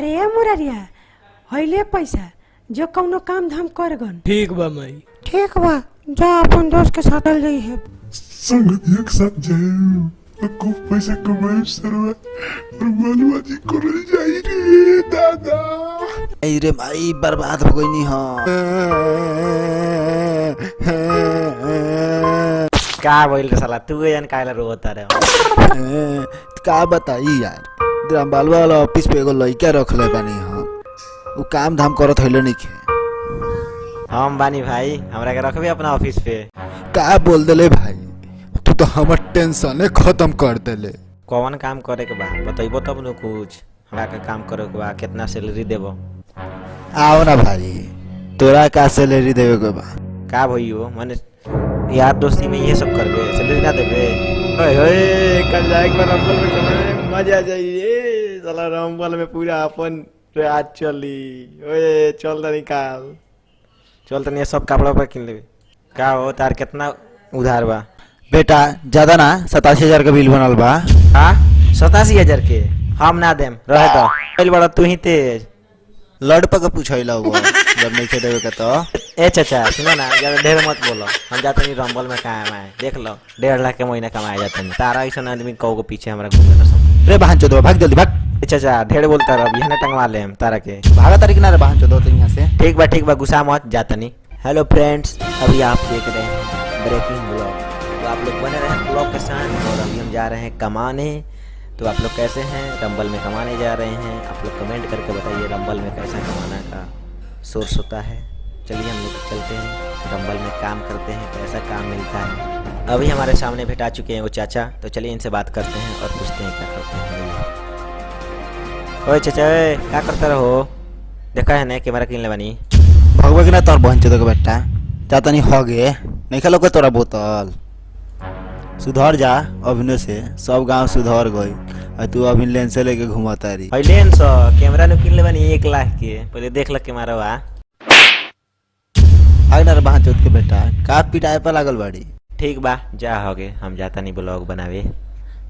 अरे ए मुरारिया हइले पैसा जो कौनो काम धाम करगन। ठीक बा माई। ठीक बा जा अपन दोस्त के साथ चल जाई है। संगत एक साथ जाए खूब पैसा कमाए सरवा और मालूमा जी को ले जाई रे दादा। ए रे भाई बर्बाद हो गई नी हां। का बोल रे साला तू यान काला रोता रे। का बताई यार बालवा वाला ऑफिस पे एगो लइका रखले बानी हम वो काम धाम करत हइले नहीं खे। हम बानी भाई हमरा के रखबे अपना ऑफिस पे। का बोल देले भाई तू तो हमर टेंशन खत्म कर देले। कौन काम करे के बा बताइबो तब न कुछ हमरा के काम करे के बा कितना सैलरी देबो। आओ ना भाई तोरा का सैलरी देवे के बा। का भइयो माने यार दोस्ती में ये सब करबे सैलरी ना देबे। ओए ओए कल जाए एक बार रंबल में कमाए मजा आ जाई साला रंबल में पूरा अपन रात चली। ओए चल द निकाल चल तनी सब कपड़ा पर किन लेबे। का हो तार कितना उधार बा बेटा ज्यादा ना 87,000 का बिल बनल बा। हां 87,000 के हम ना देम रहे तो पहले बड़ा तू ही तेज लड़ पक पूछैला हुआ जब नहीं खे देवे के तो। ए चाचा सुनो ना ज्यादा ढेर मत बोलो हम जाते नहीं रंबल में काम आए देख लो 1.5 लाख के महीना कमाया जाता नहीं तारा ऐसा आदमी कहो के पीछे हमरा घूमे ना सब। रे बहन चोदवा भाग जल्दी भाग। ए चाचा ढेर बोलता रह यहां टंगवा ले हम तारा के भागा तारीख ना रे बहन चोदवा तो यहां से। ठीक बा गुस्सा मत जाता नहीं। हेलो फ्रेंड्स अभी आप देख रहे हैं ब्रेकिंग ब्लॉग तो आप लोग बने रहे ब्लॉग के साथ और अभी हम जा रहे हैं कमाने। तो आप लोग कैसे हैं रंबल में कमाने जा रहे हैं आप लोग कमेंट करके बताइए रंबल में कैसा कमाना का सोर्स होता है। चलिए हम लोग चलते हैं रंबल में काम करते हैं कैसा काम मिलता है। अभी हमारे सामने भेटा चुके हैं वो चाचा तो चलिए इनसे बात करते हैं और पूछते हैं क्या करते हैं। ओए चाचा क्या करते रहो देखा है ना कैमरा किन लेवानी भगवा के ना तोर बहन चोदवा के बेटा जाता नहीं हो गए नहीं खा तोरा बोतल सुधर जा अभिनय से सब गांव सुधर गई और तू अभी लेंस लेके घुमाता रही। लेंस कैमरा नु किन लेबानी 1 लाख के पहले देख ल कैमरा वा आइ ना रे बहन चोद के बेटा का पिटाए पर लागल बाड़ी। ठीक बा जा होगे हम जाता नहीं ब्लॉग बनावे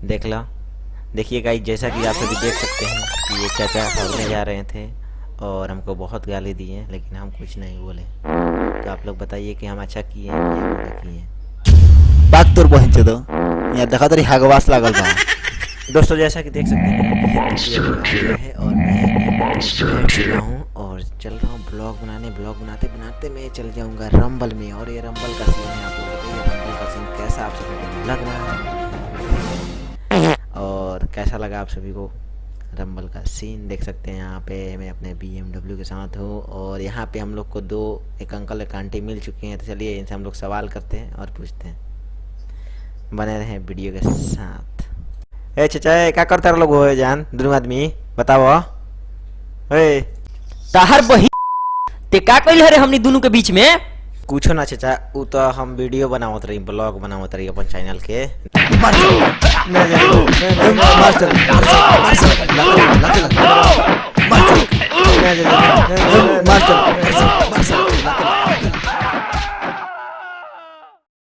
देख लो। देखिए गाइस जैसा कि आप सभी देख सकते हैं कि ये चाचा भागने जा रहे थे और हमको बहुत गाली दी है लेकिन हम कुछ नहीं बोले। तो आप लोग बताइए कि हम अच्छा किए या बुरा किए। बात तोर बहन चोदो यहाँ देखा तरी हागवास लागल बा। दोस्तों जैसा कि देख सकते हैं है और मैं चुका हूँ और चल रहा हूँ ब्लॉग बनाते बनाते मैं चल जाऊँगा रंबल में। और ये रंबल का सीन है आप लोग बताइए रंबल का सीन कैसा आप सभी को लग रहा है और कैसा लगा आप सभी को रंबल का सीन। देख सकते हैं यहाँ पे मैं अपने BMW के साथ हूँ और यहाँ पे हम लोग को एक अंकल एक आंटी मिल चुके हैं। तो चलिए इनसे हम लोग सवाल करते हैं और पूछते हैं बने रहे वीडियो के साथ। ए चाचा क्या करता लोग हो जान दोनों आदमी बताओ। ए ताहर बही ते का कइल रे हमनी दोनों के बीच में कुछो ना चाचा उ तो हम वीडियो बनावत रही ब्लॉग बनावत रही अपन चैनल के।